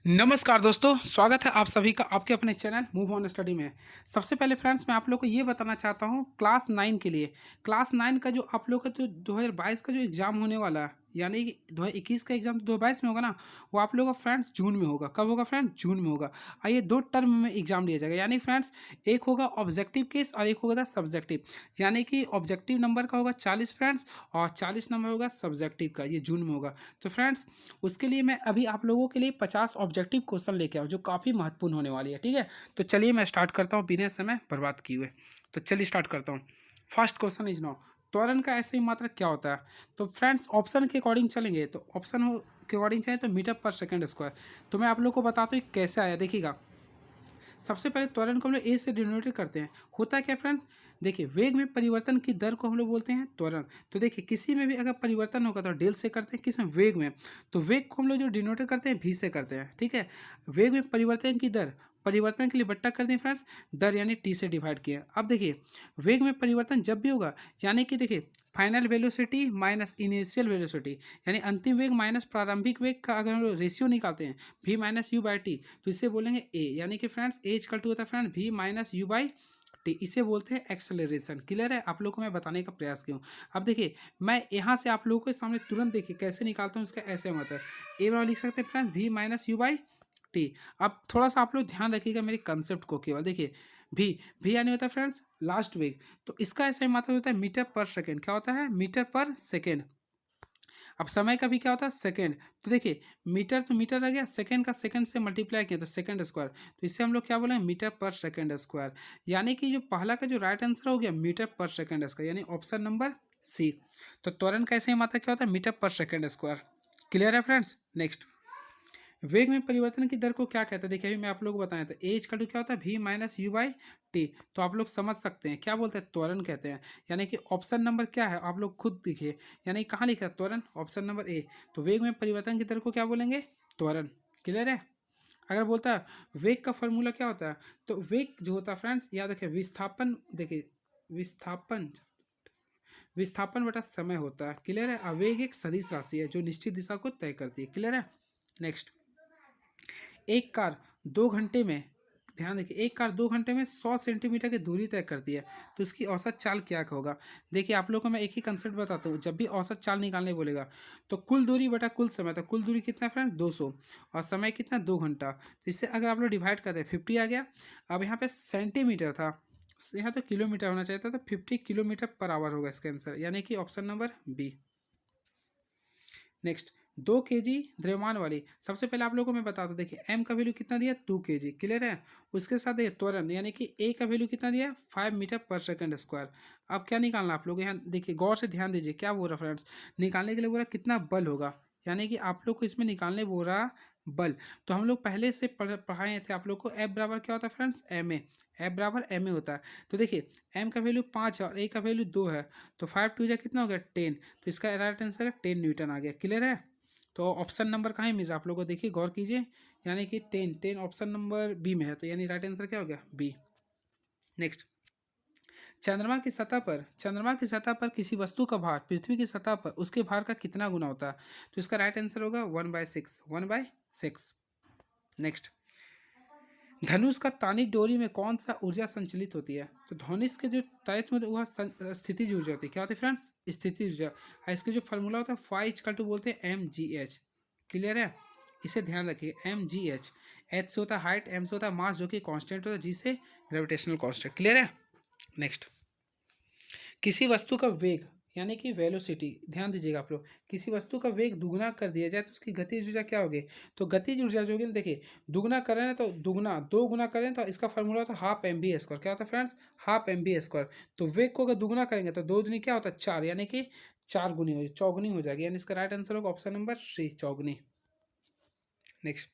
नमस्कार दोस्तों, स्वागत है आप सभी का आपके अपने चैनल मूव ऑन स्टडी में। सबसे पहले फ्रेंड्स मैं आप लोग को ये बताना चाहता हूँ क्लास 9 के लिए। क्लास 9 का जो आप लोग का जो 2022 का जो एग्ज़ाम होने वाला है, यानी कि 2021 का एग्ज़ाम 2022 में होगा ना, वो आप लोगों का फ्रेंड्स जून में होगा। कब होगा फ्रेंड्स? जून में होगा। ये 2 टर्म में एग्ज़ाम लिया जाएगा, यानी फ्रेंड्स एक होगा ऑब्जेक्टिव केस और एक होगा सब्जेक्टिव। यानी कि ऑब्जेक्टिव नंबर का होगा 40 फ्रेंड्स और 40 नंबर होगा सब्जेक्टिव का, ये जून में होगा। तो फ्रेंड्स उसके लिए मैं अभी आप लोगों के लिए 50 ऑब्जेक्टिव क्वेश्चन लेके आऊँ जो काफ़ी महत्वपूर्ण होने वाली है, ठीक है। तो चलिए मैं स्टार्ट करता हूँ बिना समय बर्बाद किए हुए। तो चलिए स्टार्ट करता हूँ। फर्स्ट क्वेश्चन इज नाउ, त्वरण का ऐसे ही मात्रक क्या होता है? तो फ्रेंड्स ऑप्शन के अकॉर्डिंग चलेंगे, तो ऑप्शन के अकॉर्डिंग चलें तो मीटर पर सेकेंड स्क्वायर। तो मैं आप लोग को बताता हूँ कैसे आया, देखिएगा। सबसे पहले त्वरण को हम लोग ए से डिनोट करते हैं। होता है क्या फ्रेंड? देखिए, वेग में परिवर्तन की दर को हम लोग बोलते हैं त्वरण। तो देखिए, किसी में भी अगर परिवर्तन होगा तो डेल से करते हैं, किस में? वेग में। तो वेग को हम लोग जो डिनोट करते हैं भी से करते हैं, ठीक है। वेग में परिवर्तन की दर, परिवर्तन के लिए बट्टा कर दें फ्रेंड्स, दर यानी टी से डिवाइड किया। अब देखिए, वेग में परिवर्तन जब भी होगा, यानी कि देखिए final velocity minus initial velocity, यानी अंतिम वेग माइनस प्रारंभिक वेग का अगर हम लोग रेशियो निकालते हैं, v minus U by T, तो इसे बोलेंगे ए, यानी कि फ्रेंड्स ए इक्वल टू होता है friend v minus U by T. इसे बोलते हैं एक्सेलरेशन। क्लियर है? आप लोगों को मैं बताने का प्रयास किया हूँ। अब देखिए, मैं यहाँ से आप लोगों के सामने तुरंत देखिए कैसे निकालता हूँ, इसका ऐसे मतलब ए वाला लिख सकते हैं friends v minus U by T. अब थोड़ा सा आप लोग ध्यान रखिएगा मेरे कंसेप्ट को केवल। देखिए, भी भी यानी होता है फ्रेंड्स लास्ट वेग, तो इसका ऐसा ही मतलब होता है मीटर पर सेकेंड। क्या होता है? मीटर पर सेकेंड। अब समय का भी क्या होता है? सेकेंड। तो देखिए, मीटर तो मीटर आ गया, सेकेंड का सेकेंड से मल्टीप्लाई किया तो सेकेंड स्क्वायर। तो इससे हम लोग क्या बोलेंगे? मीटर पर सेकेंड स्क्वायर। यानी कि जो पहला का जो राइट आंसर हो गया मीटर पर सेकेंड स्क्वायर, यानी ऑप्शन नंबर सी। तो त्वरण कैसे ही मात्रा क्या होता है? मीटर पर सेकेंड स्क्वायर। क्लियर है फ्रेंड्स? नेक्स्ट, वेग में परिवर्तन की दर को क्या कहते हैं? देखिए, अभी मैं आप लोग को बताया था एज का क्या होता है? v minus U by T. तो आप लोग समझ सकते हैं क्या बोलते हैं? त्वरण कहते हैं। यानी कि ऑप्शन नंबर क्या है आप लोग खुद देखिए, यानी कहाँ लिखा है त्वरण? Option number A. तो वेग में परिवर्तन की दर को क्या बोलेंगे? त्वरण। क्लियर है? अगर बोलता है वेग का फॉर्मूला क्या होता है, तो वेग जो होता है फ्रेंड्स याद रखिए विस्थापन, देखिए विस्थापन, विस्थापन बटा समय होता है। क्लियर है? आवेग एक सदिश राशि है जो निश्चित दिशा को तय करती है। क्लियर है? नेक्स्ट, एक कार 2 घंटे में, ध्यान देखिए, एक कार 2 घंटे में 100 सेंटीमीटर की दूरी तय करती है, तो इसकी औसत चाल क्या होगा? देखिए, आप लोगों को मैं एक ही कंसेप्ट बताता हूँ। जब भी औसत चाल निकालने बोलेगा तो कुल दूरी बटा कुल समय, तो कुल दूरी कितना फ्रेंड? 200, और समय कितना? 2 घंटा। तो इससे अगर आप लोग डिवाइड करते हैं 50 आ गया। अब यहाँ पे सेंटीमीटर था, यहाँ तो किलोमीटर होना चाहिए था, तो 50 किलोमीटर पर आवर होगा इसका आंसर, यानी कि option number B. Next, 2 kg द्रव्यमान वाली, सबसे पहले आप लोगों को मैं बता दूं, देखिए m का वैल्यू कितना दिया? 2 kg। क्लियर है? उसके साथ देखिए त्वरण, यानी कि a का वैल्यू कितना दिया? 5 मीटर पर सेकंड स्क्वायर। अब क्या निकालना आप लोग? यहाँ देखिए गौर से ध्यान दीजिए, क्या बोल रहा फ्रेंड्स? निकालने के लिए बोल रहा कितना बल होगा, यानी कि आप लोग को इसमें निकालने बोल रहा बल। तो हम लोग पहले से पढ़ाए थे आप लोग को, एफ बराबर क्या होता है फ्रेंड्स? M A. एफ बराबर एम ए होता है। तो देखिए, एम का वैल्यू 5 है और ए का वैल्यू 2 है, तो 5 2 कितना हो गया? 10। तो इसका राइट आंसर 10 न्यूटन आ गया। क्लियर है? तो ऑप्शन नंबर कहाँ है मिल रहा है आप लोगों को? देखिए गौर कीजिए, यानी कि 10 ऑप्शन नंबर बी में है, तो यानी राइट आंसर क्या हो गया? बी। नेक्स्ट, चंद्रमा की सतह पर किसी वस्तु का भार पृथ्वी की सतह पर उसके भार का कितना गुना होता है? तो इसका राइट आंसर होगा 1/6, 1/6। नेक्स्ट, धनुष का तानित डोरी में कौन सा ऊर्जा संचलित होती है? तो धनुष के जो तानित में वह स्थिति ऊर्जा होती है। क्या होती है फ्रेंड्स? स्थिति ऊर्जा। और इसका जो फॉर्मूला होता है फाइव बोलते हैं mgh। क्लियर है? इसे ध्यान रखिए, mgh। एच से होता है हाइट, एम से होता है मास जो कि कांस्टेंट होता है, जी से ग्रेविटेशनल कांस्टेंट। क्लियर है? नेक्स्ट, किसी वस्तु का वेग यानी कि वेलोसिटी, ध्यान दीजिएगा आप लोग, किसी वस्तु का वेग दुगना कर दिया जाए तो उसकी गतिज ऊर्जा क्या होगी? तो गतिज ऊर्जा जो होगी ना, देखिए दुगना करें ना तो दुगना, 2 गुना करें तो इसका फॉर्मूला होता है हाफ एम बी स्क्वायर। क्या होता है friends? Half M B square. तो वेग को अगर दुगना करेंगे तो 2 दूनी क्या होता है? 4, यानी कि 4 गुनी हो, चौगुनी हो जाएगी, यानी इसका राइट आंसर होगा ऑप्शन नंबर सी, चौगुनी। नेक्स्ट,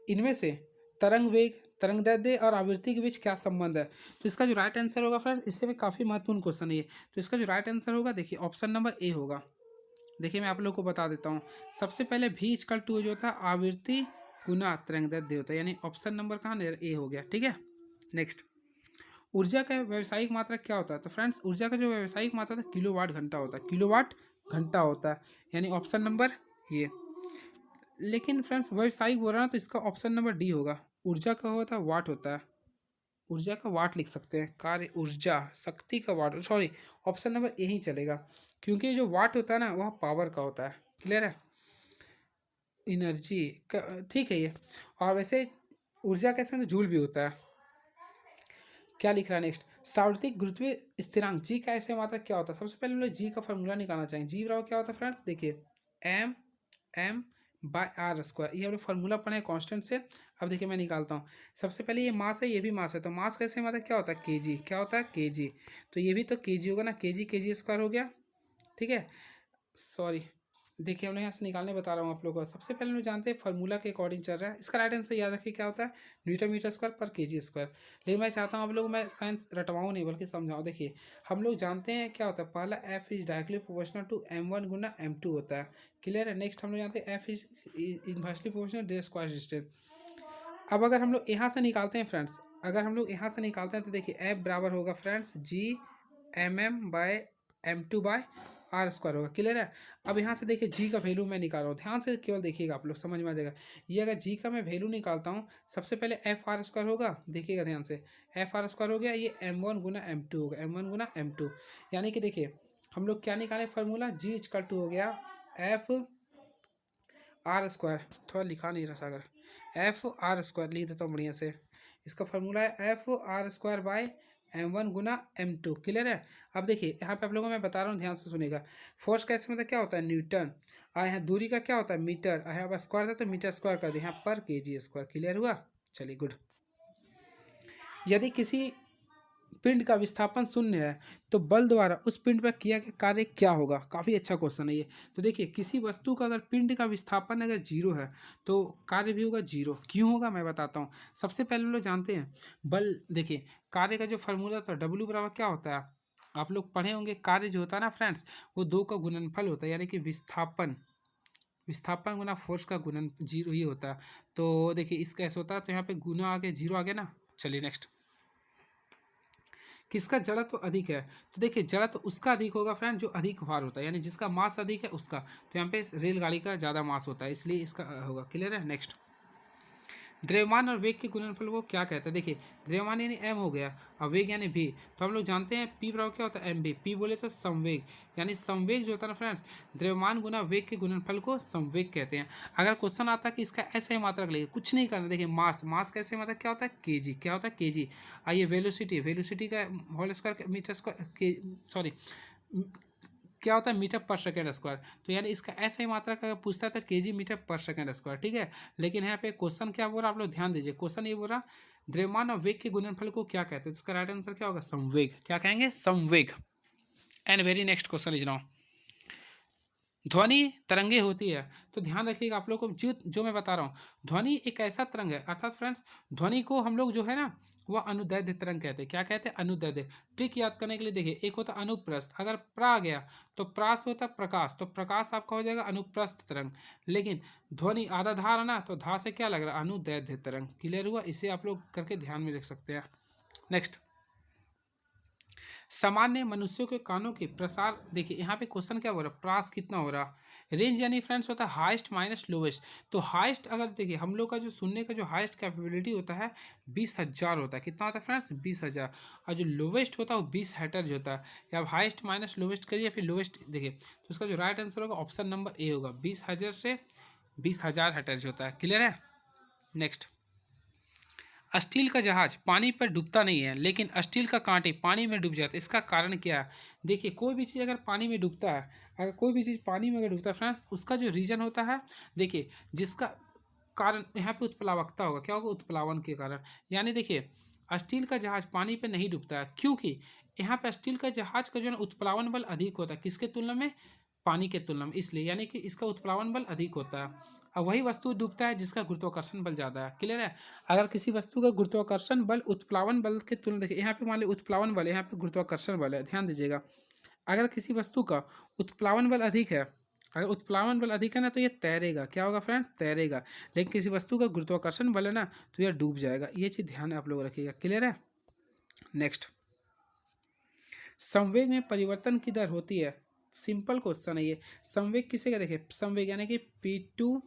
इनमें से तरंग वेग, तरंग दैर्ध्य और आवृत्ति के बीच क्या संबंध है? तो इसका जो राइट आंसर होगा फ्रेंड्स, इससे भी काफ़ी महत्वपूर्ण क्वेश्चन है ये। तो इसका जो राइट आंसर होगा, देखिए ऑप्शन नंबर ए होगा। देखिए मैं आप लोग को बता देता हूँ। सबसे पहले भी इक्वल टू जो होता है आवृत्ति गुना तरंग दैर्ध्य होता है, यानी ऑप्शन नंबर कहाँ? ए हो गया। ठीक है? नेक्स्ट, ऊर्जा का व्यावसायिक मात्रा क्या होता है? तो फ्रेंड्स ऊर्जा का जो व्यावसायिक मात्रा होता है किलोवाट घंटा होता है, किलोवाट घंटा होता है, यानी ऑप्शन नंबर ये। लेकिन फ्रेंड्स व्यवसायिक बोल रहा ना, तो इसका ऑप्शन नंबर डी होगा। ऊर्जा का होता है वाट होता है, ऊर्जा का वाट लिख सकते हैं, कार्य ऊर्जा शक्ति का वाट, सॉरी ऑप्शन नंबर ए ही चलेगा, क्योंकि जो वाट होता है ना वह पावर का होता है। क्लियर है, एनर्जी का ठीक है ये। और वैसे ऊर्जा कैसे में जूल भी होता है। क्या लिख रहा है नेक्स्ट, सार्वत्रिक गुरुत्वीय स्थिरांक जी का ऐसे मात्रक क्या होता है। सबसे पहले हम लोग जी का फॉर्मूला निकालना चाहेंगे। जी बराबर क्या होता है फ्रेंड्स, देखिए M M by R square, ये हम लोग फॉर्मूला पढ़े कांस्टेंट से। अब देखिए मैं निकालता हूँ। सबसे पहले ये मास है, ये भी मास है, तो मास कैसे मात्रक क्या होता है, के जी, क्या होता है के जी, तो ये भी तो के जी होगा ना, के जी स्क्वायर हो गया। ठीक है, सॉरी देखिए हम लोग यहाँ से निकालने बता रहा हूँ आप लोगों को। सबसे पहले हम लोग जानते हैं फॉर्मूला के अकॉर्डिंग चल रहा है, इसका राइट आंसर याद रखिए क्या होता है, न्यूटन मीटर स्क्वायर पर केजी स्क्वायर। लेकिन मैं चाहता हूँ आप लोग मैं साइंस रटवाऊँ नहीं बल्कि समझाऊँ। देखिए हम लोग जानते हैं क्या होता है, पहला F is directly proportional to m1 गुना m2 होता है। क्लियर है, नेक्स्ट हम लोग जानते हैं F is inversely proportional to square distance. अब अगर हम लोग यहाँ से निकालते हैं फ्रेंड्स, अगर हम लोग यहाँ से निकालते हैं तो देखिए एफ बराबर होगा friends G M by m2 by R square होगा। क्लियर है, अब यहाँ से देखिए जी का वैल्यू मैं निकाल रहा हूँ, ध्यान से केवल देखिएगा आप लोग समझ में आ जाएगा। ये अगर जी का मैं वैल्यू निकालता हूँ, सबसे पहले एफ आर स्क्वायर होगा, देखिएगा ध्यान से, एफ आर स्क्वायर हो गया, ये m1 गुना m2 होगा, m1 गुना m2। यानी कि देखिए हम लोग क्या निकाले फार्मूला, जी इजकल टू हो गया एफ आर स्क्वायर, थोड़ा लिखा नहीं रहा सागर, एफ आर स्क्वायर लिख देता हूँ बढ़िया से। इसका फार्मूला है F R square by m1 गुना m2। क्लियर है, अब देखिए यहाँ पे आप लोगों को मैं बता रहा हूँ, ध्यान से सुनेगा। फोर्स कैसे मतलब क्या होता है, न्यूटन, और यहाँ दूरी का क्या होता है, मीटर, यहाँ पर स्क्वायर था तो मीटर स्क्वायर कर दिया, यहाँ पर के जी स्क्वायर। क्लियर हुआ, चलिए गुड। यदि किसी पिंड का विस्थापन शून्य है तो बल द्वारा उस पिंड पर किया गया कार्य क्या होगा। काफ़ी अच्छा क्वेश्चन है ये। तो देखिए किसी वस्तु का अगर पिंड का विस्थापन अगर जीरो है तो कार्य भी होगा जीरो। क्यों होगा मैं बताता हूँ। सबसे पहले हम लोग जानते हैं बल, देखिए कार्य का जो फॉर्मूला था डब्ल्यू बराबर क्या होता है, आप लोग पढ़े होंगे, कार्य जो होता है ना फ्रेंड्स वो दो का गुणनफल होता है, यानी कि विस्थापन, विस्थापन गुना फोर्स का गुणन जीरो ही होता है। तो देखिए इसका ऐसा होता है, तो यहाँ पे गुना आ गया, जीरो आ गया ना। चलिए नेक्स्ट, किसका जड़त्व अधिक है। तो देखिए जड़त्व उसका अधिक होगा फ्रेंड जो अधिक भार होता है, यानी जिसका मास अधिक है उसका। तो यहाँ पे रेलगाड़ी का ज़्यादा मास होता है, इसलिए इसका होगा। क्लियर है, नेक्स्ट, द्रव्यमान और वेग के गुणनफल को क्या कहते हैं। देखिए द्रव्यमान यानी m हो गया और वेग यानी v, तो हम लोग जानते हैं p बराबर क्या होता है mv, p बोले तो संवेग, यानी संवेग जो होता है ना फ्रेंड्स, द्रव्यमान गुना वेग के गुणनफल को संवेग कहते हैं। अगर क्वेश्चन आता है कि इसका ऐसे ही मात्रक लेंगे, कुछ नहीं करना, देखिए मास, मास कैसे मात्रक क्या होता है केजी, क्या होता है केजी। आइए वेलोसिटी, वेलोसिटी का whole square metre square, sorry क्या होता है मीटर पर सेकेंड स्क्वायर। तो यानी इसका ऐसा ही मात्रा का अगर पूछता है तो केजी मीटर पर सेकेंड स्क्वायर। ठीक है, लेकिन यहाँ पे क्वेश्चन क्या बोल रहा है आप लोग ध्यान दीजिए, क्वेश्चन ये बोल रहा द्रव्यमान और वेग के गुणनफल को क्या कहते हैं। इसका राइट आंसर क्या होगा, संवेग, क्या कहेंगे, संवेग। And very next question is now, ध्वनि तरंगे होती है। तो ध्यान रखिएगा आप लोग को, जो जो मैं बता रहा हूँ, ध्वनि एक ऐसा तरंग है, अर्थात फ्रेंड्स ध्वनि को हम लोग जो है ना वह अनुदैर्ध्य तरंग कहते हैं। क्या कहते हैं, अनुदैर्ध्य। ट्रिक याद करने के लिए देखिए, एक होता अनुप्रस्थ, अगर प्रा आ गया तो प्रा से होता प्रकाश, तो प्रकाश आपका हो जाएगा अनुप्रस्थ तरंग। लेकिन ध्वनि आधा धार है ना, तो धा से क्या लग रहा है, अनुदैर्ध्य तरंग। क्लियर हुआ, इसे आप लोग करके ध्यान में रख सकते हैं। नेक्स्ट, सामान्य मनुष्यों के कानों के प्रसार, देखिए यहाँ पे क्वेश्चन क्या हो रहा है, प्रास कितना हो रहा, रेंज यानी फ्रेंड्स होता है हाईएस्ट माइनस लोवेस्ट। तो हाईएस्ट अगर देखिए हम लोग का जो सुनने का जो हाईएस्ट कैपेबिलिटी होता है 20,000 होता है, कितना होता है फ्रेंड्स 20,000, और जो लोवेस्ट होता है वो 20 हर्ट्ज होता है। या आप हाईएस्ट माइनस लोवेस्ट करिए फिर लोवेस्ट देखिए, तो उसका जो राइट आंसर होगा ऑप्शन नंबर ए होगा, 20,000 से 20,000 हर्ट्ज होता है। क्लियर है, नेक्स्ट, स्टील का जहाज पानी पर डूबता नहीं है लेकिन स्टील का कांटे पानी में डूब जाता है, इसका कारण क्या है। देखिए कोई भी चीज़ अगर पानी में डूबता है, अगर कोई भी चीज़ पानी में अगर डूबता है फ्रेंड्स, उसका जो रीजन होता है, देखिए जिसका कारण यहाँ पे उत्प्लावकता होगा, क्या होगा, उत्प्लावन के कारण। यानी देखिए स्टील का जहाज पानी पे नहीं डूबता है क्योंकि यहाँ पे स्टील का जहाज का जो है ना उत्प्लावन बल अधिक होता है, किसके तुलना में, पानी के तुलना में, इसलिए यानी कि इसका उत्प्लावन बल अधिक होता है। और वही वस्तु डूबता है जिसका गुरुत्वाकर्षण बल ज़्यादा है। क्लियर है, अगर किसी वस्तु का गुरुत्वाकर्षण बल उत्प्लावन बल के तुलना, देखिए यहाँ पे मान लीजिए उत्प्लावन बल है, यहाँ पे गुरुत्वाकर्षण बल है, ध्यान दीजिएगा। अगर किसी वस्तु का उत्प्लावन बल अधिक है, अगर उत्प्लावन बल अधिक है ना तो ये तैरेगा, क्या होगा फ्रेंड्स, तैरेगा। लेकिन किसी वस्तु का गुरुत्वाकर्षण बल है ना तो यह डूब जाएगा, ये चीज़ ध्यान आप लोग रखिएगा। क्लियर है, नेक्स्ट, संवेग में परिवर्तन की दर होती है, सिंपल क्वेश्चन है ये। संवेग किसे का, देखिए संवेग यानी कि P2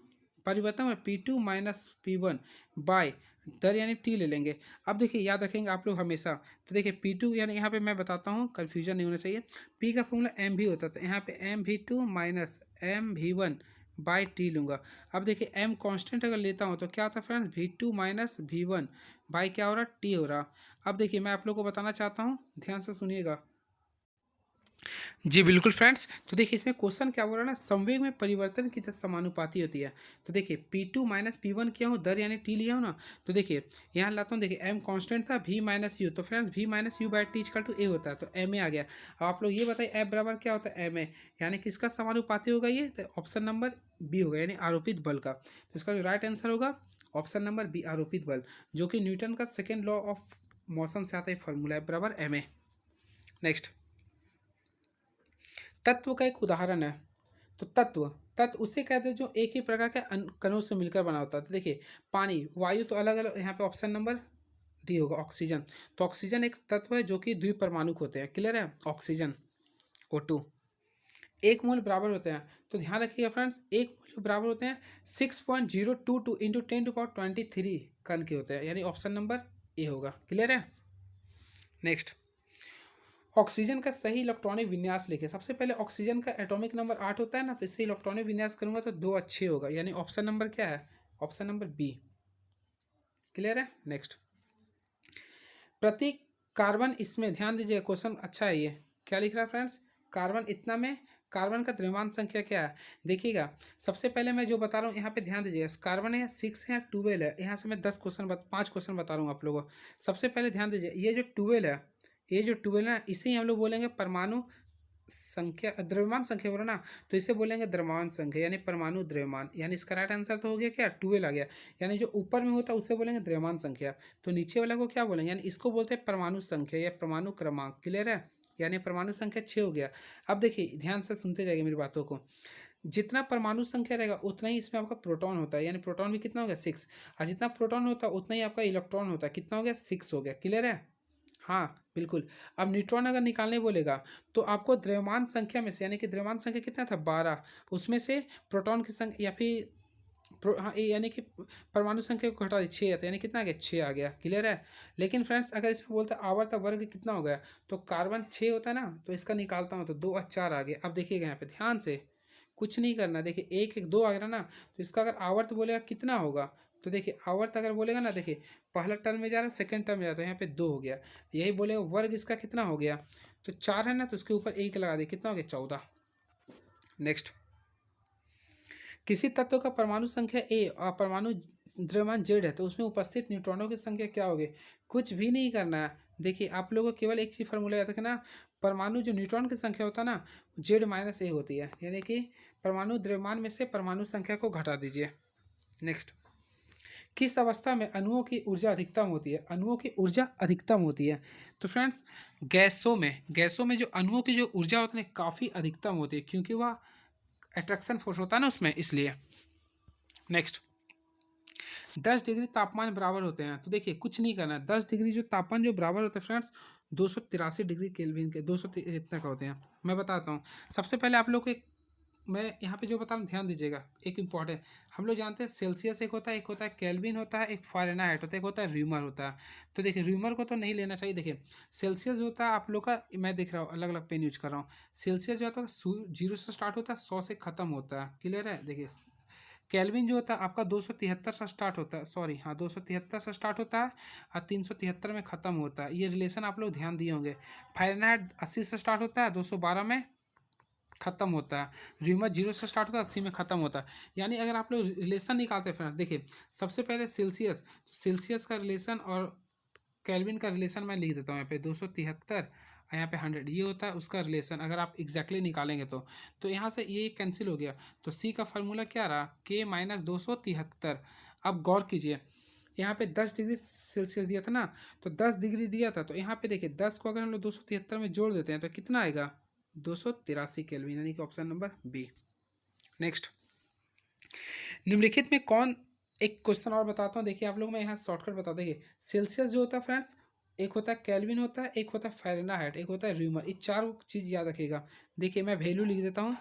परिवर्तन में P2 माइनस P1 बाय दर यानी टी ले लेंगे। अब देखिए याद रखेंगे आप लोग हमेशा, तो देखिए P2 यानी यहाँ पे मैं बताता हूँ, कन्फ्यूजन नहीं होना चाहिए। P का फॉर्मूला एम भी होता है, तो यहाँ पे MV2 minus MV1 by T लूँगा। अब देखिए m कांस्टेंट अगर लेता हूँ तो क्या होता है friends, V2 minus V1 by क्या हो रहा, टी हो रहा। अब देखिए मैं आप लोग को बताना चाहता हूँ, ध्यान से सुनिएगा। जी बिल्कुल फ्रेंड्स, तो देखिए इसमें क्वेश्चन क्या बोल रहा है ना, संवेग में परिवर्तन की दर समानुपाती होती है। तो देखिए P2 माइनस P1 किया हूँ, दर यानी टी लिया हूँ ना, तो देखिए यहाँ लाता हूँ, देखिए m कांस्टेंट था, v माइनस यू, तो friends v minus U by T equal to A होता है, तो एम ए आ गया। अब आप लोग ये बताइए f बराबर क्या होता है, एम ए, यानी किसका समानुपाती होगा ये, तो ऑप्शन नंबर बी होगा, यानी आरोपित बल का। तो इसका जो राइट आंसर होगा ऑप्शन नंबर बी, आरोपित बल, जो कि न्यूटन का सेकेंड लॉ ऑफ मोशन से आता है फॉर्मूला है बराबर एम ए। नेक्स्ट, तत्व का एक उदाहरण है। तो तत्व, तत्व उसे कहते हैं जो एक ही प्रकार के कणों से मिलकर बना होता है। तो देखिए पानी, वायु तो अलग अलग, यहाँ पे ऑप्शन नंबर डी होगा, ऑक्सीजन। तो ऑक्सीजन एक तत्व है जो कि द्विपरमाणुक होते हैं, क्लियर है। ऑक्सीजन O2 एक मोल बराबर होते हैं, तो ध्यान रखिएगा फ्रेंड्स, एक मोल बराबर होते हैं 6.022 इंटू 10⁻23 कण के होते हैं, यानी ऑप्शन नंबर ए होगा, क्लियर है। नेक्स्ट, ऑक्सीजन का सही इलेक्ट्रॉनिक विन्यास लिखे। सबसे पहले ऑक्सीजन का एटॉमिक नंबर 8 होता है ना, तो इससे इलेक्ट्रॉनिक विन्यास करूंगा तो 2 अच्छे होगा, यानी ऑप्शन नंबर क्या है, ऑप्शन नंबर बी, क्लियर है। नेक्स्ट, प्रति कार्बन, इसमें ध्यान दीजिए, क्वेश्चन अच्छा है ये, क्या लिख रहा है फ्रेंड्स, कार्बन इतना में कार्बन का द्रव्यमान संख्या क्या है। देखिएगा सबसे पहले मैं जो बता रहा हूँ यहाँ पे ध्यान दीजिएगा, कार्बन है 6 है, 12 है, यहाँ से मैं 5 क्वेश्चन बता रहा हूँ आप लोगों को। सबसे पहले ध्यान दीजिए, ये जो 12 है, ये जो 12 है, इसे ही हम लोग बोलेंगे परमाणु संख्या, द्रव्यमान संख्या बोलो ना, तो इसे बोलेंगे द्रव्यमान संख्या, यानी परमाणु द्रव्यमान, यानी इसका राइट आंसर तो हो गया क्या, 12 आ गया। यानी जो ऊपर में होता है उसे बोलेंगे द्रव्यमान संख्या, तो नीचे वाला को क्या बोलेंगे, यानी इसको बोलते हैं परमाणु संख्या या परमाणु क्रमांक, क्लियर है। यानी परमाणु संख्या 6 हो गया। अब देखिए ध्यान से सुनते जाइए मेरी बातों को, जितना परमाणु संख्या रहेगा उतना ही इसमें आपका प्रोटॉन होता है, यानी प्रोटॉन भी कितना हो गया 6, और जितना प्रोटॉन होता है उतना ही आपका इलेक्ट्रॉन होता है, कितना हो गया 6 हो गया, क्लियर है। हाँ बिल्कुल। अब न्यूट्रॉन अगर निकालने बोलेगा तो आपको द्रव्यमान संख्या में से, यानी कि द्रव्यमान संख्या कितना था 12, उसमें से प्रोटॉन की संख्या या फिर हाँ यानी कि परमाणु संख्या को घटा दी 6 था, यानी कितना आ गया 6 आ गया, क्लियर है। लेकिन फ्रेंड्स अगर इसमें बोलते आवर्त वर्ग कितना हो गया, तो कार्बन 6 होता है ना, तो इसका निकालता हूँ तो 2 और 4 आ गया। अब देखिएगा यहाँ पे ध्यान से, कुछ नहीं करना, देखिए 1 1 2 आ गया ना, तो इसका अगर आवर्त बोलेगा कितना होगा, तो देखिए आवर्त अगर बोलेगा ना, देखिए पहला टर्म में जा रहा है, सेकंड टर्म में जा रहा है, यहाँ पे 2 हो गया। यही बोलेगा वर्ग इसका कितना हो गया, तो 4 है ना, तो उसके ऊपर 1 लगा दे, कितना हो गया 14। नेक्स्ट, किसी तत्व का परमाणु संख्या ए और परमाणु द्रव्यमान जेड है, तो उसमें उपस्थित न्यूट्रॉनों की संख्या क्या होगी। कुछ भी नहीं करना है, देखिए आप लोगों को केवल एक चीज फॉर्मूला याद रखना, परमाणु जो न्यूट्रॉन की संख्या होता है ना, जेड माइनस ए होती है, यानी कि परमाणु द्रव्यमान में से परमाणु संख्या को घटा दीजिए। नेक्स्ट, किस अवस्था में अणुओं की ऊर्जा अधिकतम होती है, अणुओं की ऊर्जा अधिकतम होती है। तो फ्रेंड्स गैसों में जो अणुओं की जो ऊर्जा होती है काफ़ी अधिकतम होती है, क्योंकि वह अट्रैक्शन फोर्स होता है ना उसमें, इसलिए। नेक्स्ट, 10 डिग्री तापमान बराबर होते हैं, तो देखिए कुछ नहीं करना है, 10 डिग्री जो तापमान जो बराबर होते हैं फ्रेंड्स 283 डिग्री केल्विन के, 200 इतना का होते हैं। मैं बताता हूँ, सबसे पहले आप लोग को मैं यहाँ पे जो बता रहा हूँ ध्यान दीजिएगा, एक इंपॉर्टेंट, हम लोग जानते हैं सेल्सियस एक होता है केल्विन होता है, एक फ़ारेनहाइट होता है, एक होता है र्यूमर होता है। तो देखिए र्यूमर को तो नहीं लेना चाहिए, देखिए सेल्सियस होता है आप लोग का, मैं देख रहा हूँ अलग अलग पेन यूज कर रहा हूँ। सेल्सियस जो होता है 0 से स्टार्ट होता है, 100 से ख़त्म होता है, क्लियर है। देखिए केल्विन जो होता है आपका 273 से स्टार्ट होता है, सॉरी हाँ 273 से स्टार्ट होता है और 373 में ख़त्म होता है, ये रिलेशन आप लोग ध्यान दिए होंगे। फ़ारेनहाइट 80 से स्टार्ट होता है, 212 में ख़त्म होता है। र्यूमर 0 से स्टार्ट होता है, 80 में ख़त्म होता है। यानी अगर आप लोग रिलेशन निकालते हैं फ्रेंड्स, देखिए सबसे पहले सेल्सियस, तो सेल्सियस का रिलेशन और केल्विन का रिलेशन मैं लिख देता हूँ यहाँ पे 273 और यहाँ पे 100, ये होता है उसका रिलेशन, अगर आप एग्जैक्टली निकालेंगे तो यहाँ से ये कैंसिल हो गया, तो सी का फार्मूला क्या रहा, के माइनस 273। अब गौर कीजिए यहाँ पे 10 डिग्री सेल्सियस दिया था ना, तो 10 डिग्री दिया था, तो यहाँ पे देखिए 10 को अगर हम लोग 273 में जोड़ देते हैं तो कितना आएगा 283 केल्विन, यानी कि ऑप्शन नंबर बी। नेक्स्ट, निम्नलिखित में कौन, एक क्वेश्चन और बताता हूँ, देखिए आप लोग मैं यहाँ शॉर्टकट बता, देखिए सेल्सियस जो होता है फ्रेंड्स, एक होता है केल्विन होता है, एक होता है फ़ारेनहाइट, एक होता है र्यूमर, ये चार चीज़ याद रखिएगा। देखिए मैं वैल्यू लिख देता हूँ,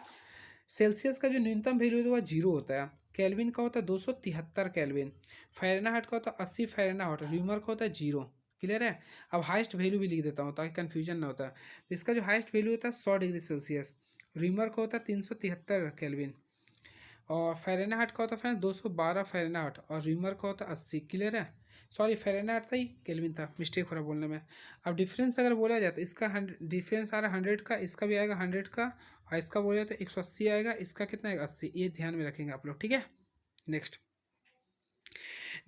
सेल्सियस का जो न्यूनतम वैल्यू होता है वह 0 होता है। केल्विन का होता है 273 केल्विन। फ़ारेनहाइट का होता है 80 फ़ारेनहाइट। र्यूमर का होता है 0। क्लियर है। अब हाईएस्ट वैल्यू भी लिख देता हूँ ताकि कन्फ्यूजन ना होता है। इसका जो हाईएस्ट वैल्यू होता है 100 डिग्री सेल्सियस। र्यूमर का होता है 373 केल्विन। और फ़ारेनहाइट का होता है फ्रेंड्स 212 फ़ारेनहाइट। और र्यूमर का होता है 80। क्लियर है। सॉरी, फ़ारेनहाइट था ही, केल्विन था, मिस्टेक हो रहा बोलने में। अब डिफरेंस अगर बोला जाए तो इसका डिफरेंस आ रहा है 100 का, इसका भी आएगा 100 का, और इसका बोला जाए तो 180 आएगा, इसका कितना आएगा 80। ये ध्यान में रखेंगे आप लोग, ठीक है। नेक्स्ट,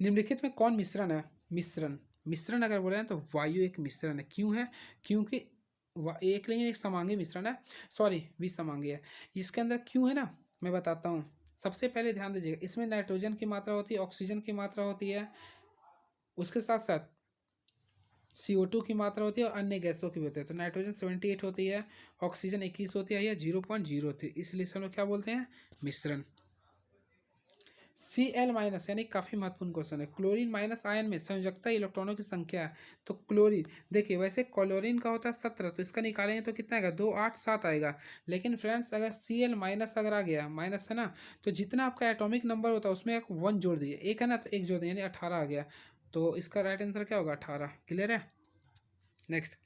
निम्नलिखित में कौन मिश्रण है? मिश्रण, मिश्रण अगर बोले तो वायु एक मिश्रण है। क्यों है? क्योंकि एक लेकिन एक समांगी मिश्रण है, सॉरी विसमांगी है। इसके अंदर क्यों है ना, मैं बताता हूँ। सबसे पहले ध्यान दीजिएगा, इसमें नाइट्रोजन की मात्रा होती है, ऑक्सीजन की मात्रा होती है, उसके साथ साथ CO2 की मात्रा होती है और अन्य गैसों की भी होती है। तो नाइट्रोजन 78 होती है, ऑक्सीजन 21 होती है, या 0.03, इसलिए सब लोग क्या बोलते हैं? मिश्रण। Cl माइनस यानी काफ़ी महत्वपूर्ण क्वेश्चन है। क्लोरीन माइनस आयन में संयोजकता इलेक्ट्रॉनों की संख्या है। तो क्लोरीन, देखिए वैसे क्लोरीन का होता है 17, तो इसका निकालेंगे तो कितना आएगा? 2 8 7 आएगा। लेकिन फ्रेंड्स अगर Cl माइनस अगर आ गया, माइनस है ना, तो जितना आपका एटॉमिक नंबर होता है उसमें एक 1 जोड़ दिए, एक है ना तो एक जोड़ दिए, यानी 18 आ गया। तो इसका राइट आंसर क्या होगा? 18। क्लियर है। नेक्स्ट,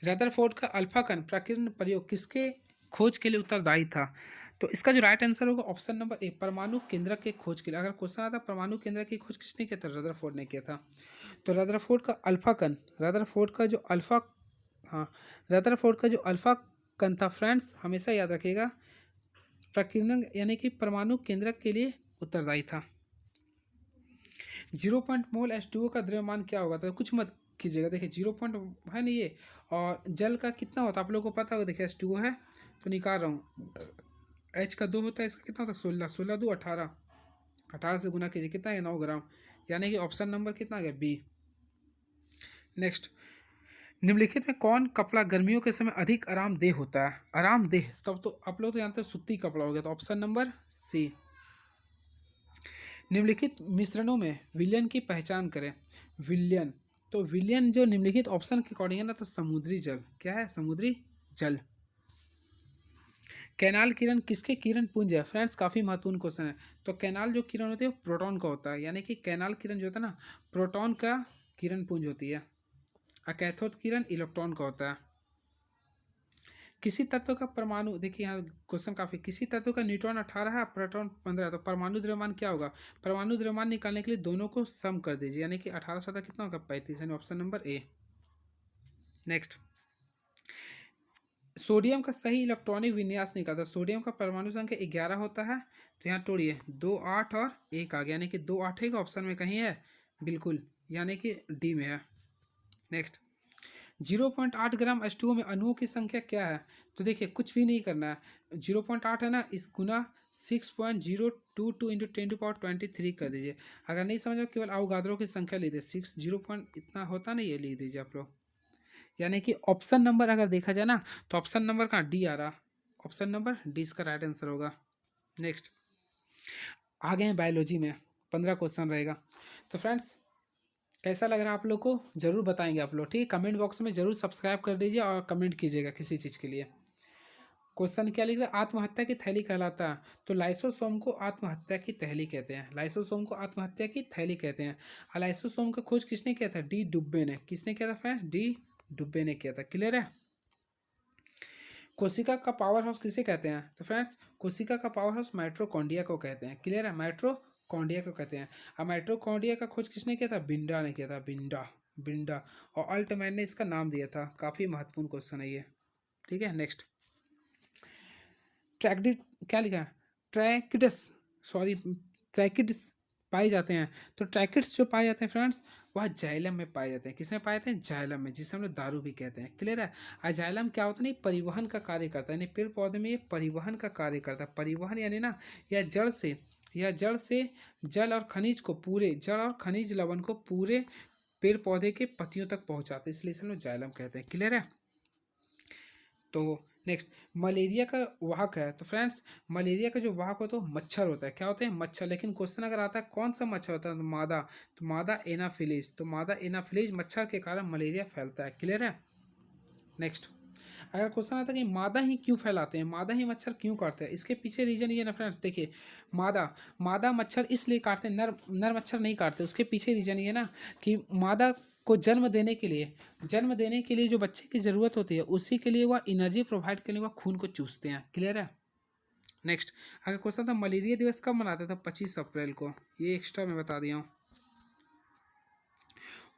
रदरफोर्ड का अल्फा कण प्रकीर्णन प्रयोग किसके खोज के लिए उत्तरदायी था? तो इसका जो राइट आंसर होगा ऑप्शन नंबर ए, परमाणु केंद्रक के खोज के लिए। अगर क्वेश्चन आता परमाणु केंद्रक की खोज किसने किया था? रदरफोर्ड ने किया था। तो रदरफोर्ड का अल्फा कण, रदरफोर्ड का जो अल्फा, हाँ, रदरफोर्ड का जो अल्फा कण था फ्रेंड्स, हमेशा याद रखिएगा, प्रकीर्णन यानी कि परमाणु केंद्रक के लिए उत्तरदायी था। 0 मोल H2O का द्रव्यमान क्या होगा? तो कुछ मत कीजिएगा, देखिए 0 है नहीं ये, और जल का कितना होता है आप लोगों को पता होगा। देखिए H2O है तो निकाल रहा हूँ, H का 2 होता है, इसका कितना होता है? 16, 16 2 18, 18 से गुना कीजिए, कितना है? 9 ग्राम, यानी कि ऑप्शन नंबर कितना आ गया? बी। नेक्स्ट, निम्नलिखित में कौन कपड़ा गर्मियों के समय अधिक आरामदेह होता है? आरामदेह सब तो आप लोग तो जानते हैं, सूती कपड़ा हो गया, तो ऑप्शन नंबर सी। निम्नलिखित मिश्रणों में विलयन की पहचान करें। विलयन, तो विलयन जो निम्नलिखित ऑप्शन के अकॉर्डिंग है ना, तो समुद्री जल, क्या है? समुद्री जल। कैनाल किरण किसके किरण पुंज है? फ्रेंड्स काफ़ी महत्वपूर्ण क्वेश्चन है। तो कैनाल जो किरण होती है वो प्रोटॉन का होता है, यानी कि कैनाल किरण जो होता है ना, प्रोटॉन का किरण पुंज होती है। और कैथोड किरण इलेक्ट्रॉन का होता है। किसी तत्व का परमाणु, देखिए यहाँ क्वेश्चन काफी, किसी तत्व का न्यूट्रॉन 18 है, प्रोटॉन 15 है, तो परमाणु द्रव्यमान क्या होगा? परमाणु द्रव्यमान निकालने के लिए दोनों को सम कर दीजिए, यानी कि 18 से कितना होगा? 35, यानी option number A. Next, sodium का सही इलेक्ट्रॉनिक विन्यास निकालता है। सोडियम का परमाणु संख्या 11 होता है, तो यहाँ तोड़िए 2 8 और 1 आ गया, यानी कि 2 8 है ऑप्शन में कहीं है, बिल्कुल, यानी कि डी में है। नेक्स्ट, 0.8 ग्राम H2O में अणुओं की संख्या क्या है? तो देखिए कुछ भी नहीं करना है, 0.8 है ना, इस गुना 6.022 इंटू 10⁻23 कर दीजिए। अगर नहीं समझो केवल अवगाद्रो की संख्या लीजिए, 0 इतना होता नहीं है, लिख दीजिए आप लोग। यानी कि ऑप्शन नंबर अगर देखा जाए ना, तो ऑप्शन नंबर कहाँ? डी आ रहा, ऑप्शन नंबर डी इसका राइट आंसर होगा। नेक्स्ट, आगे हैं बायोलॉजी में, 15 क्वेश्चन रहेगा। तो फ्रेंड्स कैसा लग रहा है आप लोग को जरूर बताएंगे आप लोग, ठीक है। कमेंट बॉक्स में जरूर सब्सक्राइब कर दीजिए और कमेंट कीजिएगा किसी चीज़ के लिए। क्वेश्चन क्या लिख रहा है? आत्महत्या की थैली कहलाता है। तो लाइसोसोम को आत्महत्या की थैली कहते हैं, लाइसोसोम को आत्महत्या की थैली कहते हैं। और लाइसोसोम का खोज किसने किया था? डी डुब्बे ने। किसने किया था फ्रेंड? डी डुब्बे ने किया था। क्लियर है। कोशिका का पावर हाउस किसे कहते हैं? तो फ्रेंड्स कोशिका का पावर हाउस माइटोकॉन्ड्रिया को कहते हैं। क्लियर है, माइटोकॉन्ड्रिया को कहते हैं। अब माइटोकॉन्ड्रिया का खोज किसने किया था? बिंडा ने किया था, बिंडा, बिंडा। और अल्टमैन ने इसका नाम दिया था। काफ़ी महत्वपूर्ण क्वेश्चन है ये, ठीक है। नेक्स्ट, ट्रैक्डिड, क्या लिखा है? ट्रैकिड्स, सॉरी, ट्रैकिड्स पाए जाते हैं। तो ट्रैकिड्स जो पाए जाते हैं फ्रेंड्स, वह जाइलम में पाए जाते हैं। किसमें पाए जाते हैं? जाइलम में, जिसे हम लोग दारू भी कहते हैं। क्लियर है। और जाइलम क्या होता है? नहीं, परिवहन का कार्य करता है, यानी पेड़ पौधे में ये परिवहन का कार्य करता है। परिवहन यानी ना, या जड़ से जल और खनिज को पूरे, जड़ और खनिज लवण को पूरे पेड़ पौधे के पत्तियों तक पहुंचाते हैं, इसलिए इसे हम लोग जाइलम कहते हैं। क्लियर है। तो नेक्स्ट, मलेरिया का वाहक है। तो फ्रेंड्स मलेरिया का जो वाहक होता है वो मच्छर होता है। क्या होते हैं? मच्छर। लेकिन क्वेश्चन अगर आता है कौन सा मच्छर होता है? तो मादा, तो मादा एनाफिलीज। तो मादा एनाफिलीज मच्छर के कारण मलेरिया फैलता है। क्लियर है। नेक्स्ट, अगर क्वेश्चन आता है कि मादा ही क्यों फैलाते हैं, मादा ही मच्छर क्यों काटते हैं, इसके पीछे रीजन ये ना फ्रेंड्स, देखिए मादा मादा मच्छर इसलिए काटते हैं, नर नर मच्छर नहीं काटते। उसके पीछे रीजन ये ना कि मादा को जन्म देने के लिए जो बच्चे की ज़रूरत होती है, उसी के लिए वह एनर्जी प्रोवाइड करने वह खून को चूसते हैं। क्लियर है। नेक्स्ट अगर क्वेश्चन था मलेरिया दिवस कब मनाते थे, 25 अप्रैल को। ये एक्स्ट्रा मैं बता दिया हूँ।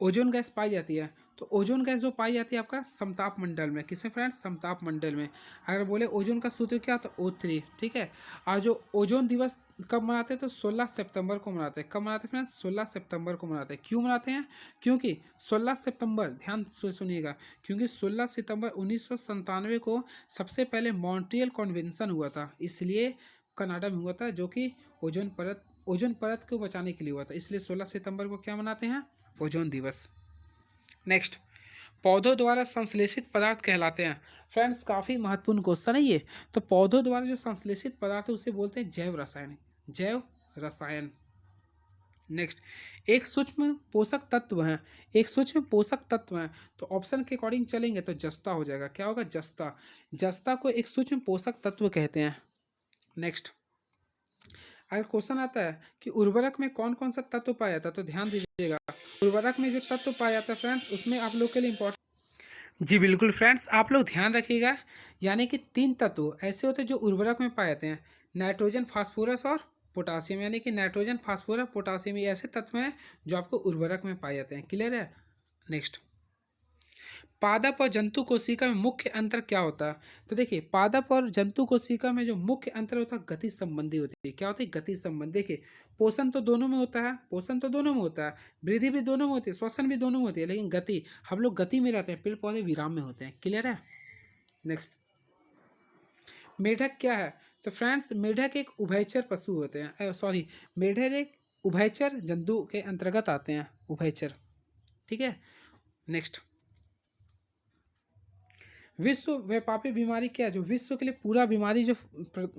ओजोन गैस पाई जाती है, तो ओजोन गैस जो पाई जाती है आपका समताप मंडल में। किसमें फ्रेंड्स, समताप मंडल में। अगर बोले ओजोन का सूत्र क्या, तो O3। ठीक है। और जो ओजोन दिवस कब मनाते हैं, तो 16 सितंबर को मनाते हैं। कब मनाते हैं फ्रेंड्स, 16 सितंबर को मनाते हैं। क्यों मनाते हैं, क्योंकि 16 सितंबर, ध्यान से सुनिएगा, क्योंकि 16 सितंबर 1997 को सबसे पहले मॉन्ट्रियल कन्वेंशन हुआ था, इसलिए कनाडा में हुआ था, जो कि ओजोन परत को बचाने के लिए हुआ था, इसलिए 16 सितंबर को क्या मनाते हैं, ओजोन दिवस। नेक्स्ट पौधों द्वारा संश्लेषित पदार्थ कहलाते हैं। फ्रेंड्स काफ़ी महत्वपूर्ण क्वेश्चन है ये। तो पौधों द्वारा जो संश्लेषित पदार्थ है उसे बोलते हैं जैव रसायन। नेक्स्ट एक सूक्ष्म पोषक तत्व है, एक सूक्ष्म पोषक तत्व है, तो ऑप्शन के अकॉर्डिंग चलेंगे तो जस्ता हो जाएगा। क्या होगा, जस्ता। जस्ता को एक सूक्ष्म पोषक तत्व कहते हैं। नेक्स्ट अगर क्वेश्चन आता है कि उर्वरक में कौन कौन सा तत्व पाया जाता है, तो ध्यान दीजिएगा। उर्वरक में जो तत्व पाया जाता है फ्रेंड्स, उसमें आप लोग के लिए इंपॉर्टेंट। जी बिल्कुल फ्रेंड्स, आप लोग ध्यान रखिएगा। यानी कि 3 तत्व ऐसे होते हैं जो उर्वरक में पाए जाते हैं, नाइट्रोजन, फास्फोरस और पोटासियम। यानी कि नाइट्रोजन, फास्फोरस, पोटासियम, ये ऐसे तत्व हैं जो आपको उर्वरक में पाए जाते हैं। क्लियर है। नेक्स्ट पादप और जंतु कोशिका में मुख्य अंतर क्या होता है, तो देखिए पादप और जंतु कोशिका में जो मुख्य अंतर होता है गति संबंधी होती है। क्या होती है, गति संबंधी। देखिए पोषण तो दोनों में होता है, वृद्धि भी दोनों में होती है, श्वसन भी दोनों में होती है, लेकिन गति, हम लोग गति में रहते हैं, पेड़ पौधे विराम में होते हैं। क्लियर है। नेक्स्ट मेढक क्या है, तो फ्रेंड्स मेढक एक उभयचर पशु होते हैं, सॉरी, मेढक एक उभयचर जंतु के अंतर्गत आते हैं, उभयचर। ठीक है। नेक्स्ट विश्व व्यापी बीमारी क्या है, जो विश्व के लिए पूरा बीमारी जो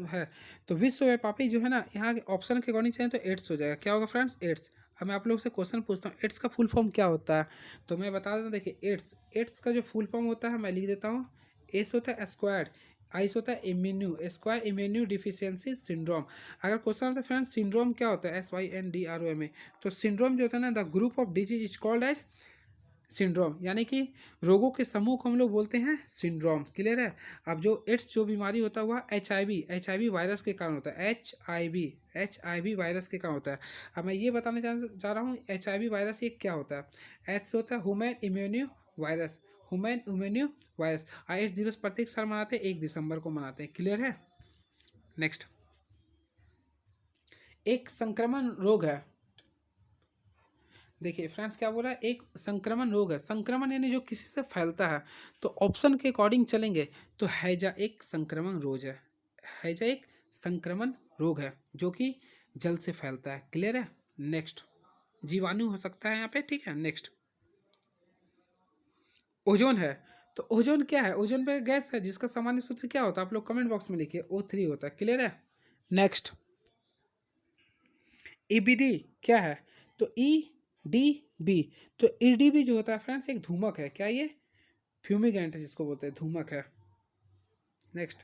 है, तो विश्व व्यापी जो है ना, यहाँ के ऑप्शन के अकॉर्डिंग चाहिए तो एड्स हो जाएगा। क्या होगा फ्रेंड्स, एड्स। अब मैं आप लोग से क्वेश्चन पूछता हूँ, एड्स का फुल फॉर्म क्या होता है, तो मैं बता देता हूँ। देखिए एड्स का जो फुल फॉर्म होता है मैं लिख देता हूँ। एस होता है स्क्वायर्ड, आइस होता है इम्यून्यू, स्क्वायर इम्यून्यू डिफिशियंसी सिंड्रोम। अगर क्वेश्चन आता है फ्रेंड्स सिंड्रोम क्या होता है, SYNDROMA, तो सिंड्रोम जो होता है ना, the group of disease is called as syndrome. यानी कि रोगों के समूह को हम लोग बोलते हैं सिंड्रोम। क्लियर है। अब जो एड्स जो बीमारी होता है वह HIV वायरस के कारण होता है, HIV वायरस के कारण होता है। अब मैं ये बताने जा रहा हूँ HIV वायरस ये क्या होता है। एच होता है ह्यूमन इम्यूनो वायरस, एड्स दिवस प्रत्येक साल मनाते हैं, 1 दिसंबर को मनाते हैं। क्लियर है। नेक्स्ट एक संक्रमण रोग है। देखिए फ्रेंड्स क्या बोल रहा है, एक संक्रमण रोग है, संक्रमण यानी जो किसी से फैलता है, तो ऑप्शन के अकॉर्डिंग चलेंगे तो हैजा एक संक्रमण रोग है, हैजा एक संक्रमण रोग है जो कि जल से फैलता है। क्लियर है। नेक्स्ट जीवाणु हो सकता है यहाँ पे। ठीक है। नेक्स्ट ओजोन है, तो ओजोन क्या है, ओजोन पे गैस है जिसका सामान्य सूत्र क्या होता है, आप लोग कमेंट बॉक्स में लिखिए, O3 होता है। क्लियर है। नेक्स्ट EBD क्या है, तो EDB, तो EDB जो होता है फ्रेंड्स एक धूमक है। क्या ये, फ्यूमिगेंट है जिसको बोलते हैं, धूमक है। नेक्स्ट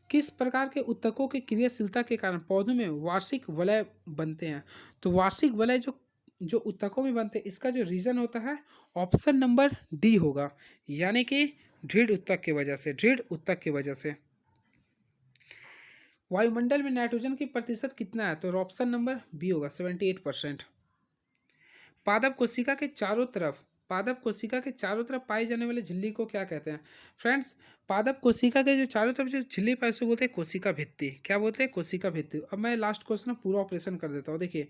किस प्रकार के उत्तकों की क्रियाशीलता के कारण पौधों में वार्षिक वलय बनते हैं, तो वार्षिक वलय जो जो उत्तकों में बनते हैं इसका जो रीजन होता है ऑप्शन नंबर डी होगा, यानी कि दृढ़ उत्तक की वजह से। वायुमंडल में नाइट्रोजन की प्रतिशत कितना है, तो ऑप्शन नंबर बी होगा, 78%। पादप कोशिका के चारों तरफ पाई जाने वाली झिल्ली को क्या कहते हैं, फ्रेंड्स पादप कोशिका के जो चारों तरफ जो झिल्ली पाई उसे बोलते हैं कोशिका भित्ति। क्या बोलते हैं, कोशिका भित्ति। अब मैं लास्ट क्वेश्चन पूरा ऑपरेशन कर देता हूँ। देखिए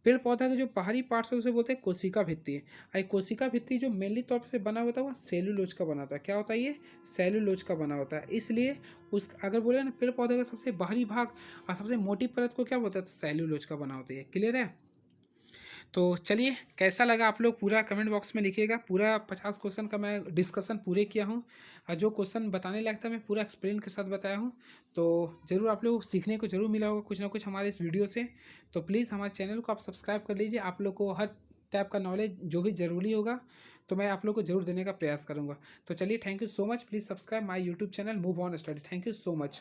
पेड़ पौधा के जो बाहरी पार्ट है उसे बोलते हैं कोशिका भित्ति। और कोशिका भित्ति जो मेनली तौर से बना होता है वह सेलुलोज का बना होता है। क्या होता है, ये सेलुलोज का बना होता है। इसलिए उस अगर बोले ना पेड़ पौधे का सबसे बाहरी भाग और सबसे मोटी परत को क्या बोलता है, तो सेलुलोज का बना होता है। क्लियर है। तो चलिए कैसा लगा आप लोग पूरा कमेंट बॉक्स में लिखिएगा। पूरा 50 क्वेश्चन का मैं डिस्कशन पूरे किया हूँ, और जो क्वेश्चन बताने लायक था मैं पूरा एक्सप्लेन के साथ बताया हूँ। तो ज़रूर आप लोग सीखने को ज़रूर मिला होगा कुछ ना कुछ हमारे इस वीडियो से। तो प्लीज़ हमारे चैनल को आप सब्सक्राइब कर लीजिए। आप लोग को हर टाइप का नॉलेज जो भी ज़रूरी होगा तो मैं आप लोग को ज़रूर देने का प्रयास करूँगा। तो चलिए, thank you so much. Please subscribe my YouTube channel move on study. Thank you so much.